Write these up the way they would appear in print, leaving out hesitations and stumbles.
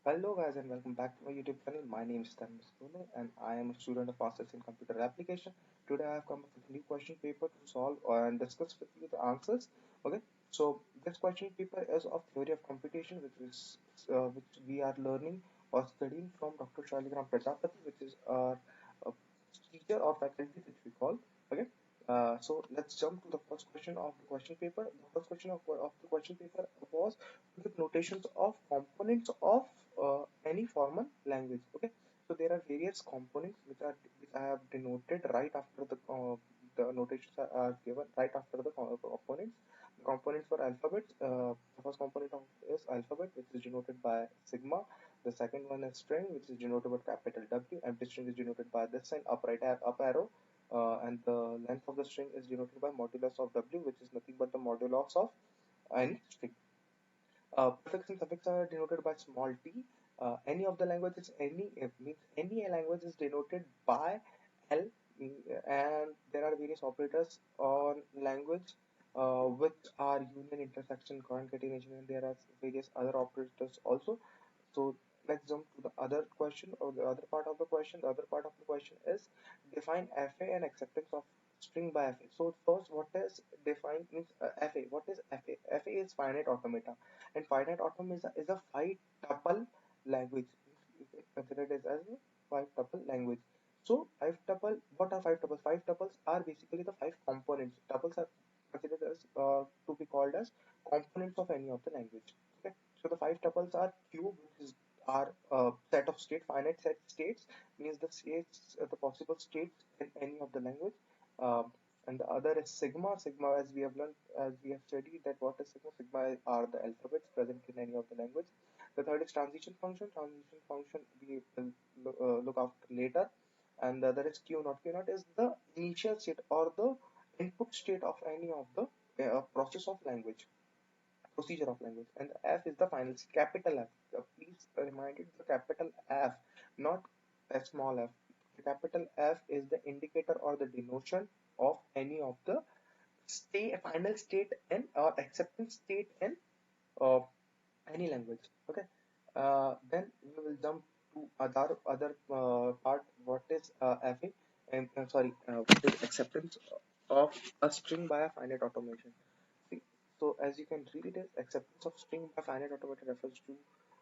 Hello guys and welcome back to my YouTube channel. My name is Tanmay and I am a student of Masters in Computer Application. Today I have come up with a new question paper to solve and discuss with you the answers. Okay, so this question paper is of theory of computation, which we are learning or studying from Dr. Shaligram Prajapati, which is our uh, teacher or faculty which we call. Okay, so let's jump to the first question of the question paper. The first question of the question paper was with notations of components of any formal language. Okay, so there are various components which I have denoted right after the notations are given right after the components. The components for alphabets. The first component is alphabet, which is denoted by sigma. The second one is string, which is denoted by capital W. Empty string is denoted by this sign, up arrow. And the length of the string is denoted by modulus of W, which is nothing but the modulus of any string. Prefix and suffix are denoted by small t. Any of the languages, means any language is denoted by L, and there are various operators on language which are union, intersection, concatenation, and there are various other operators also. So let's jump to the other question or the other part of the question. The other part of the question is define FA and acceptance of string by FA. So first, what is defined means FA. What is FA? FA is finite automata, and finite automata is a five tuple language. You can consider it as a five tuple language. So five tuple. What are five tuples? Five tuples are basically the five components. Tuples are considered as to be called as components of any of the language. Okay. So the five tuples are cube, which is our set of finite set states, means the states, the possible states in any of the language. Um, and the other is sigma. Sigma, as we have learned, as we have studied, that what is sigma? Sigma are the alphabets present in any of the language. The third is transition function. Transition function we will look after later. And the other is Q naught. Q naught is the initial state or the input state of any of the process of language, procedure of language. And the F is the final capital F. Please remind it, the capital F, not a small f. The capital F is the indicator or the denotion of any of the final state in or acceptance state in uh, any language. Okay. Then we will jump to other part. What is FA? And sorry, what is acceptance of a string by a finite automation? See, so as you can read it as acceptance of string by finite automation refers to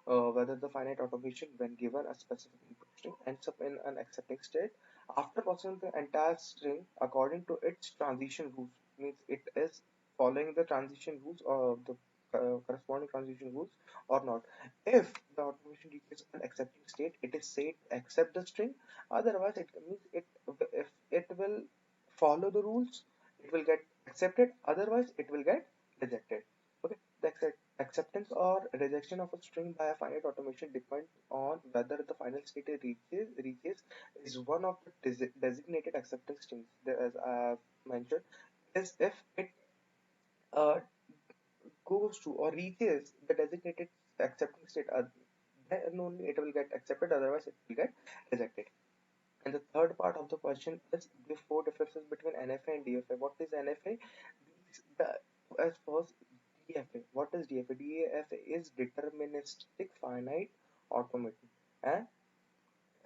whether the finite automation, when given a specific input string, ends up in an accepting state after processing the entire string according to its transition rules. Means it is following the transition rules or the corresponding transition rules or not. If the automation reaches an accepting state, it is said accept the string. Otherwise, it means it if it will follow the rules, it will get accepted. Otherwise, it will get rejected. Okay, the acceptance or rejection of a string by a finite automation depends on whether the final state it reaches is one of the designated acceptance strings. As I have mentioned, is if it uh, goes to or reaches the designated accepting state, then only it will get accepted. Otherwise, it will get rejected. And the third part of the question is the four differences between NFA and DFA. What is NFA? As first, DFA. What is DFA? DFA is deterministic finite automaton. And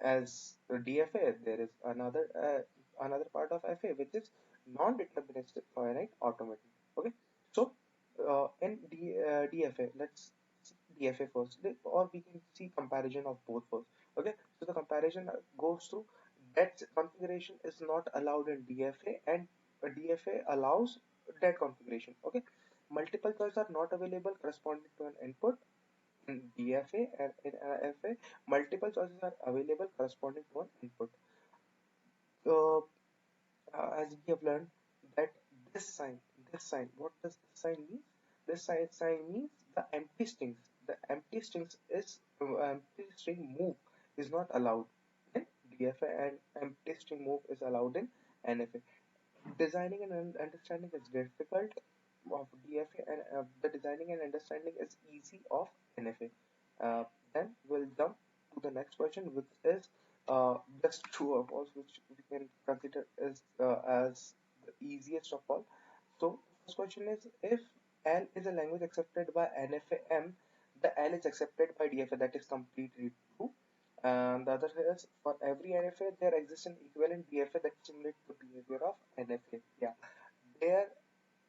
as DFA, there is another part of FA which is non-deterministic finite automaton. Okay, so in DFA, let's see DFA first, or we can see comparison of both first. Okay, so the comparison goes to that configuration is not allowed in DFA, and DFA allows that configuration. Okay, multiple choice are not available corresponding to an input. In DFA and in FA, multiple choices are available corresponding to an input. Uh, as we have learned that this sign, what does this sign mean? This sign means the empty strings. The empty strings is empty string move is not allowed in DFA, and empty string move is allowed in NFA. Designing and understanding is difficult of DFA, and the designing and understanding is easy of NFA. Then we'll jump to the next question, which is just true or false, which we can consider as the easiest of all. So first question is, if L is a language accepted by NFAM, the L is accepted by DFA, that is completely true. And the other is for every NFA, there exists an equivalent DFA that simulates the behavior of NFA. Yeah, there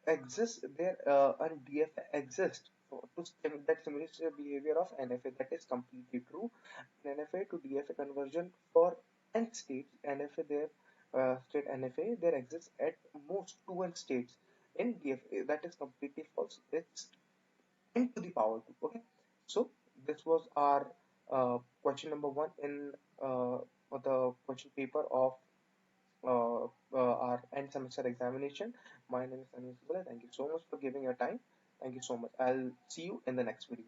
there and DFA exists that simulates the behavior of NFA. That is completely true. In NFA to DFA conversion for n states, NFA there state NFA there exists at most two n states. In DFA, that is completely false. It's n to the power 2. Okay, so this was our question number one in the question paper of our end semester examination. My name is Anis. Thank you so much for giving your time. Thank you so much. I'll see you in the next video.